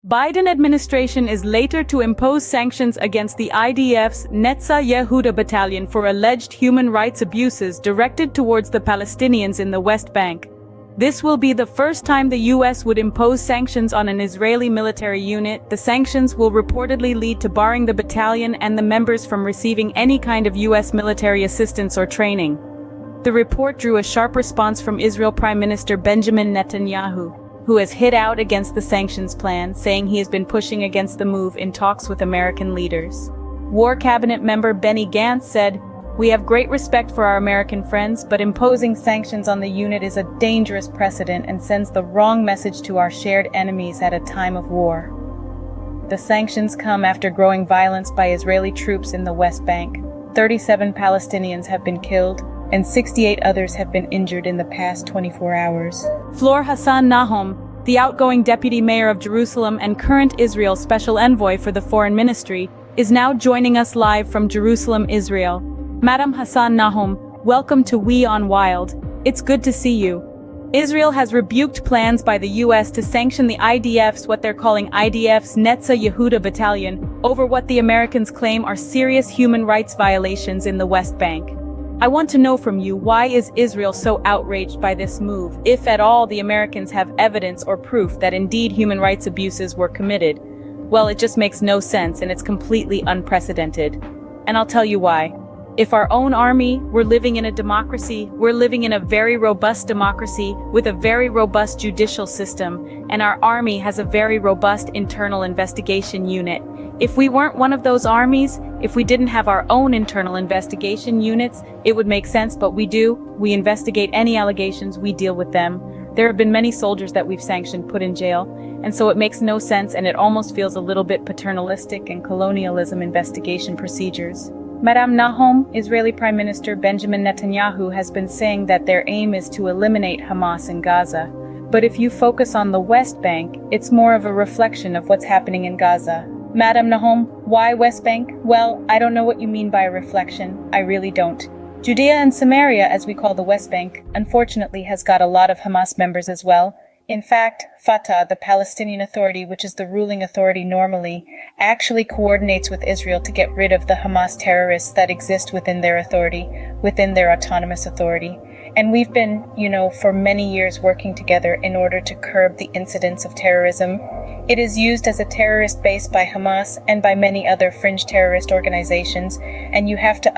Biden administration is later to impose sanctions against the IDF's Netzah Yehuda Battalion for alleged human rights abuses directed towards the Palestinians in the West Bank. This will be the first time the U.S. would impose sanctions on an Israeli military unit. The sanctions will reportedly lead to barring the battalion and the members from receiving any kind of U.S. military assistance or training. The report drew a sharp response from Israel Prime Minister Benjamin Netanyahu, who has hit out against the sanctions plan, saying he has been pushing against the move in talks with American leaders. War Cabinet member Benny Gantz said, "We have great respect for our American friends, but imposing sanctions on the unit is a dangerous precedent and sends the wrong message to our shared enemies at a time of war." The sanctions come after growing violence by Israeli troops in the West Bank. 37 Palestinians have been killed, and 68 others have been injured in the past 24 hours. Flor Hassan Nahom, the outgoing deputy mayor of Jerusalem and current Israel special envoy for the foreign ministry, is now joining us live from Jerusalem, Israel. Madam Hassan Nahom, welcome to We on Wild. It's good to see you. Israel has rebuked plans by the U.S. to sanction the IDF's, what they're calling IDF's Netzah Yehuda Battalion, over what the Americans claim are serious human rights violations in the West Bank. I want to know from you, why is Israel so outraged by this move, if at all the Americans have evidence or proof that indeed human rights abuses were committed? Well, it just makes no sense and it's completely unprecedented. And I'll tell you why. If our own army were living in a democracy, we're living in a very robust democracy with a very robust judicial system, and our army has a very robust internal investigation unit. If we weren't one of those armies, if we didn't have our own internal investigation units, it would make sense, but we do. We investigate any allegations, we deal with them. There have been many soldiers that we've sanctioned, put in jail, and so it makes no sense, and it almost feels a little bit paternalistic and colonialism investigation procedures. Madame Nahom, Israeli Prime Minister Benjamin Netanyahu has been saying that their aim is to eliminate Hamas in Gaza. But if you focus on the West Bank, it's more of a reflection of what's happening in Gaza. Madame Nahom, why West Bank? Well, I don't know what you mean by a reflection. I really don't. Judea and Samaria, as we call the West Bank, unfortunately has got a lot of Hamas members as well. In fact, Fatah, the Palestinian Authority, which is the ruling authority normally, actually coordinates with Israel to get rid of the Hamas terrorists that exist within their authority, within their autonomous authority. And we've been, for many years working together in order to curb the incidents of terrorism. It is used as a terrorist base by Hamas and by many other fringe terrorist organizations, and you have to